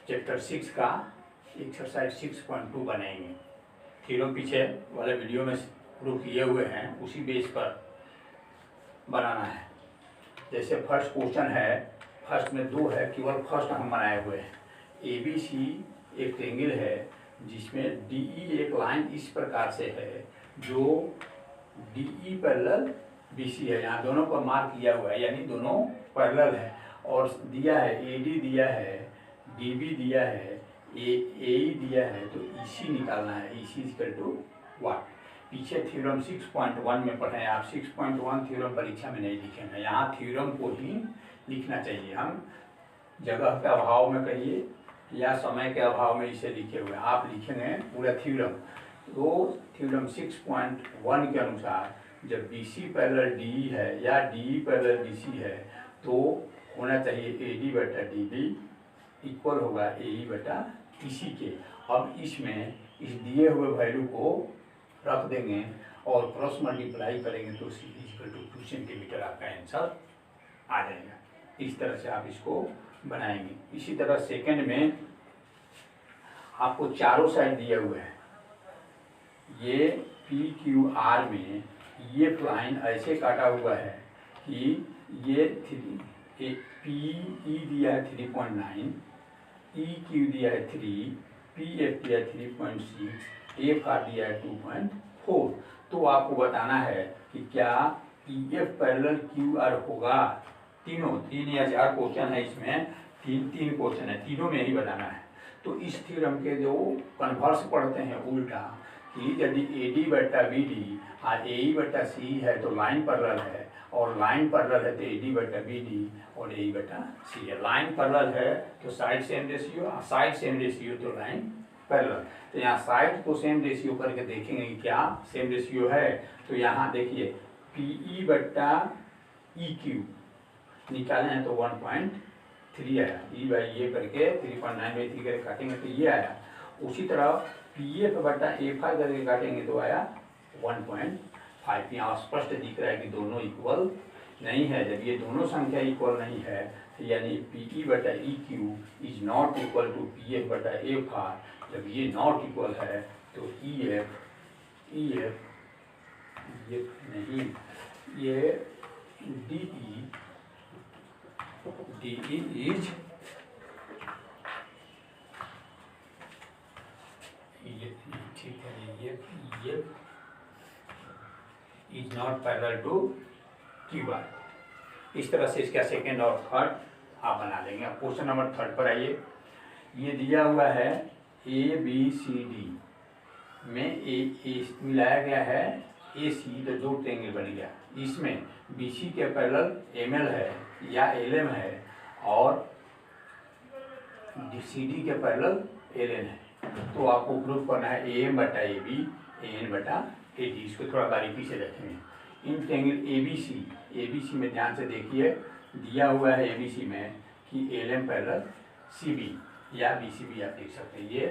Chapter 6 का exercise 6.2 बनाएंगे। Theorem पीछे वाले वीडियो में प्रूव किए हुए हैं, उसी बेस पर बनाना है। जैसे फर्स्ट क्वेश्चन है, फर्स्ट में 2 है, केवल फर्स्ट हम बनाए हुए हैं। ABC एक ट्रायंगल है जिसमें DE एक लाइन इस प्रकार से है जो DE पैरेलल BC है। यहाँ दोनों पर मार्क किया हुआ है, यानी दोनों पैरेलल है। और दिया है AD दिया है, DB दिया है, AE दिया है, तो EC निकालना है। EC equal to what? पीछे थ्योरम 6.1 में पढ़े हैं आप। 6.1 थ्योरम परीक्षा में नहीं लिखेंगे, यहाँ थ्योरम को ही लिखना चाहिए। हम जगह के अभाव में कहिए या समय के अभाव में इसे लिखे हुए, आप लिखेंगे पूरा थ्योरम। तो थ्योरम 6.1 के अनुसार जब BC पैरेलल DE है या DE पैरेलल BC है तो होना चाहिए AD बटा DB इक्वल होगा AE बटा EC के। अब इसमें इस दिए हुए वैल्यू को रख देंगे और क्रॉस मल्टीप्लाई करेंगे तो C इक्वल टू 2 सेंटीमीटर आपका आंसर आ जाएगा। इस तरह से आप इसको बनाएंगे। इसी तरह सेकंड में आपको चारों साइड दिए हुए हैं। ये PQR में ये लाइन ऐसे काटा हुआ है कि ये PE दिया है 3.9, EQ दिया है 3, PF दिया है 3.6, FR दिया है 2.4। तो आपको बताना है कि क्या EF पैरेलल QR होगा। तीन या 4 क्वेश्चन है इसमें, तीन क्वेश्चन है, तीनों में ही बताना है। तो इस थ्योरम के जो कन्वर्स पढ़ते हैं उल्टा, कि यदि AD बटा BD और AE बटा CE है तो लाइन पैरेलल है, और लाइन पैरेलल है तो AD बटा BD और AE बटा CE है। लाइन पैरेलल है तो side same ratio, side same ratio तो लाइन पैरेलल। तो यहाँ साइड को सेम रेशियो करके देखेंगे कि क्या सेम रेशियो है। तो यहाँ देखिए PE बटा EQ निकाले हैं तो 1.3 आया। E बाई ये करके 3.9/3 करके काटेंगे तो ये आया। उसी तरह PF बटा FR करके काटेंगे तो आया 1.5। यहाँ स्पष्ट दिख रहा है कि दोनों इक्वल नहीं है। जब ये दोनों संख्या इक्वल नहीं है तो यानी PE बटा EQ is not equal to PF बटा FR। जब ये नॉट इक्वल है तो EF ये नहीं, ये DE इज ठीक है, ये is not parallel to QR। इस तरह से इसका सेकंड और थर्ड आप बना लेंगे। अब क्वेश्चन नंबर 3 पर आइए। ये दिया हुआ है ABCD में मिलाया गया है AC, तो 2 ट्रायंगल बन गया। इसमें BC के पैरेलल ML है या LM है और CD के पैरेलल LN है। तो आपको प्रूफ करना है AM बटा AB, AN बटा AD। इसको थोड़ा बारीकी से देखेंगे। इन ट्रायंगल ABC में ध्यान से देखिए, दिया हुआ है ABC में कि LM पैरेलल CB या BCB आप देख सकते हैं, ये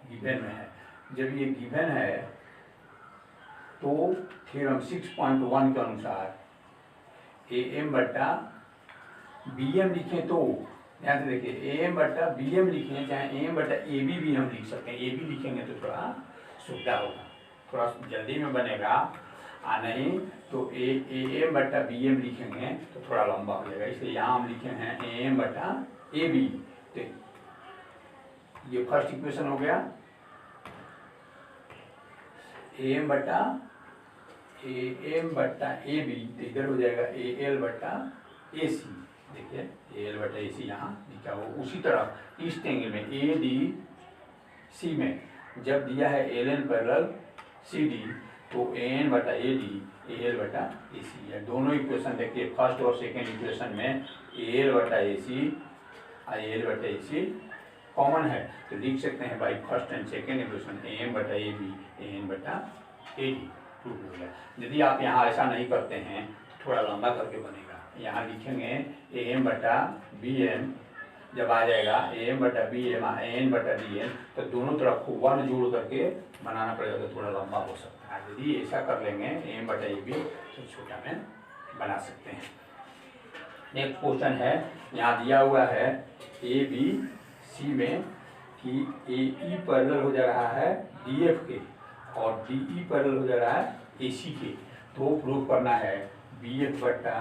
गिवन में है। जब ये गिवन है तो थ्योरम 6.1 के अनुसार AM बटा BM लिखें तो ध्यान से देखिए, AM बटा BM लिखें चाहे AM बटा AB भी हम लिख सकते हैं। AB लिखेंगे तो थोड़ा सुविधा होगा, थोड़ा जल्दी में बनेगा। नहीं तो AM बटा BM लिखेंगे तो थोड़ा लंबा हो जाएगा, इसलिए यहाँ हम लिखे हैं AM बटा AB। तो ये फर्स्ट इक्वेशन हो गया। AM बटा AB तो इधर हो जाएगा AL बटा AC। देखिए AL बटा AC यहाँ लिखा हुआ। उसी तरह इस ट्रायंगल में ADC में जब दिया है LN पैरेलल CD तो AN बटा AD AL बटा AC है। दोनों इक्वेशन देखिए, फर्स्ट और सेकेंड इक्वेशन में AL बटा AC और AL बटा AC कॉमन है, तो लिख सकते हैं by first and second equation AM बटा AB AN बटा AD प्रूफ हो गया। यदि आप यहाँ ऐसा नहीं करते हैं तो थोड़ा लंबा करके बनेगा। यहाँ लिखेंगे AM बटा BM, जब आ जाएगा AM बटा BM AN बटा DN, तो दोनों तरफ को 1 जोड़ करके बनाना पड़ेगा, तो थोड़ा लंबा हो सकता है। यदि ऐसा कर लेंगे AM बटा AB तो छोटा में बना सकते हैं। नेक्स्ट क्वेश्चन है, यहाँ दिया हुआ है सी में कि ए ई पैरेलल हो जा रहा है डी एफ के और डी ई पैरेलल हो जा रहा है ए सी के। तो प्रूफ करना है बी एफ बट्टा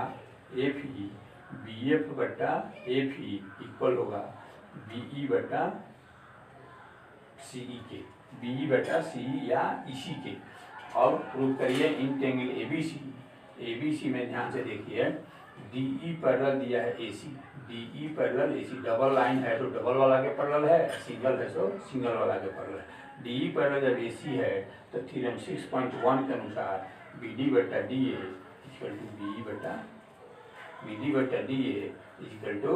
एफ ई, बी एफ बट्टा एफ ई इक्वल होगा बी ई बट्टा सी ई के, बी ई बट्टा सी ई या ई सी के। और प्रूफ करिए इन ट्रायंगल ए बी सी में ध्यान से देखिए डी ई पैरेलल दिया है A C, D E parallel A C, double line है तो डबल वाला के पैरेलल है, सिंगल है तो सिंगल वाला के पैरेलल है। डी ई पैरेलल जब ए सी है तो थ्योरम 6.1 के अनुसार बी डी बट्टा D A equal to B E बट्टा D A equal to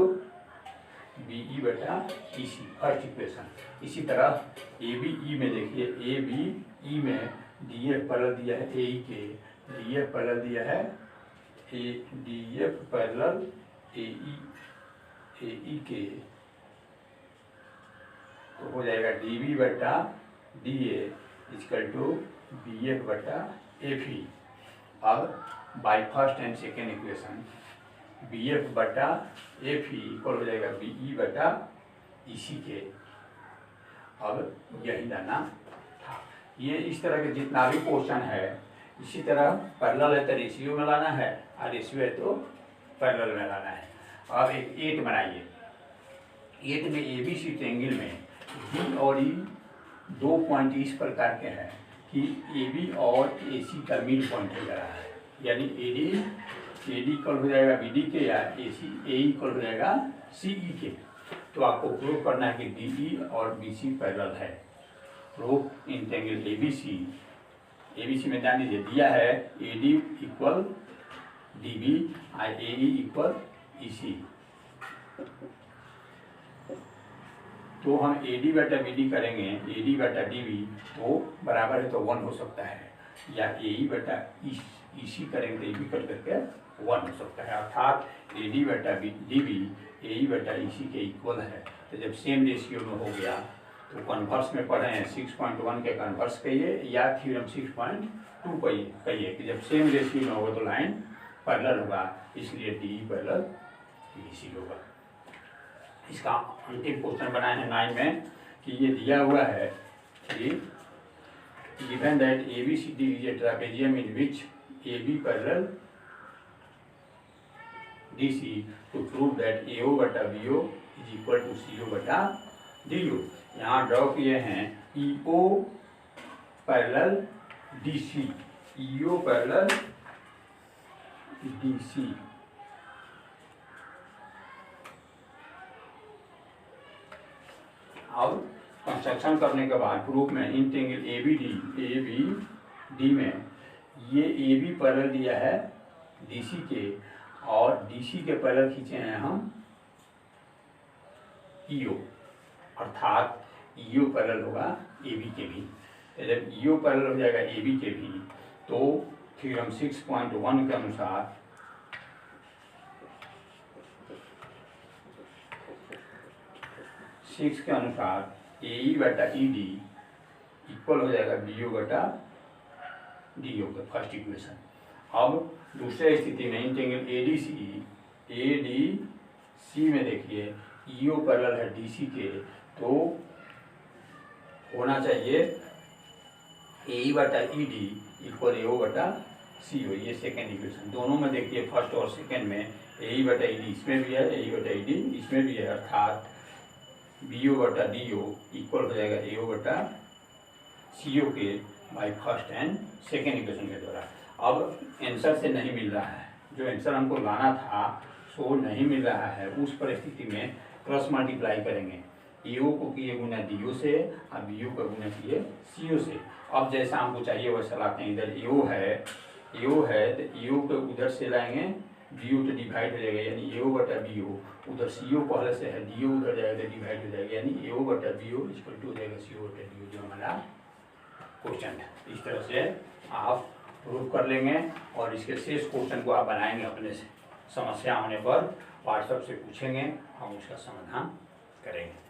B E बट्टा ई सी, फर्स्ट इक्वेशन। इसी तरह ए बी ई में देखिए ए बी ई में डी एफ पैरेलल दिया है ए ई के, डी एफ पैरेलल दिया है D F parallel A E के, तो हो जाएगा डी बी बट्टा D A equal to B F बट्टा एफ ई। अब by first and second equation B F बट्टा एफ ई इक्वल हो जाएगा बी ई बट्टा ई सी के। अब यही लाना था। ये इस तरह के जितना भी क्वेश्चन है इसी तरह पैरेलल है तो रेशियो में लाना है और रेशियो है तो पैरेलल में लाना है। अब एक 8 बनाइए। 8 में ए बी सी ट्रायंगल में डी और ई 2 पॉइंट इस प्रकार के हैं कि ए बी और ए सी का मिड पॉइंट हो जा रहा है, यानी ए डी इक्वल हो जाएगा बी डी के या ए इक्वल हो जाएगा सी ई के। तो आपको प्रूव करना है कि डी ई और बी सी पैरेलल है। Proof in triangle A B C में ध्यान दीजिए दिया है A D equal D B और A E equal E C. तो हम ए डी बटा बी डी करेंगे, ए डी बटा डी बी तो बराबर है तो 1 हो सकता है, या ए ई बटा ई सी करेंगे तो ए बी कट करके 1 हो सकता है। अर्थात ए डी बटा डी बी ए ई बटा ई सी के इक्वल है। तो जब सेम रेशियो में हो गया तो कन्वर्स में पढ़े हैं 6.1 के कन्वर्स कहिए या थ्योरम 6.2 कहिए कि जब सेम रेशियो में होगा तो लाइन पैरेलल होगा, इसलिए D E parallel B C होगा। इसका अंतिम क्वेश्चन बनाए हैं 9 में कि ये दिया हुआ है कि given that A B C D is a trapezium in which A B parallel D C to prove that A O बटा B O is equal to C O बटा डी ओ। यहाँ ड्रॉ किए हैं E O parallel D C, E O parallel D C. अब construction करने के बाद proof में in triangle A B D में ये ए बी पैरेलल दिया है डी सी के और डी सी के पैरेलल खींचे हैं हम ई ओ, अर्थात ई ओ पैरेलल होगा ए बी के भी। तो जब ई ओ पैरेलल हो जाएगा ए बी के भी तो थ्योरम 6.1 के अनुसार ए ई बटा ई डी इक्वल हो जाएगा बी ओ बटा डी ओ का फर्स्ट इक्वेशन। अब दूसरे स्थिति में in triangle A D C में देखिए ई ओ पैरेलल है डी सी के, तो होना चाहिए ए ई बटा ई डी इक्वल ए ओ बटा सी ओ। ये सेकेंड इक्वेशन। दोनों में देखिए फर्स्ट और सेकेंड में ए ई बटा ई डी इसमें भी है, ए ई बटा ई डी इसमें भी है, अर्थात बी ओ बटा डी ओ इक्वल हो जाएगा ए ओ बटा सी ओ के by first and second equation के द्वारा। अब आंसर से नहीं मिल रहा है, जो आंसर हमको लाना था सो नहीं मिल रहा है, उस परिस्थिति में क्रॉस मल्टीप्लाई करेंगे। ए ओ को किए गुना डी ओ से और बी ओ को गुना किए सी ओ से। अब जैसा हमको चाहिए वैसा लाते हैं। इधर ए ओ है तो ए ओ को उधर से लाएंगे, बी ओ तो डिवाइड हो जाएगा यानी ए ओ बटा बी ओ, उधर सी ओ पहले से है डी ओ उधर जाएगा तो डिवाइड हो जाएगा यानी ए ओ बटा बी ओ इक्वल टू हो जाएगा सी ओ बटा डी ओ, जो हमारा क्वेश्चन है। इस तरह से आप प्रूव कर लेंगे और इसके शेष क्वेश्चन को आप बनाएंगे अपने से। समस्या होने पर व्हाट्सएप से पूछेंगे, हम उसका समाधान करेंगे।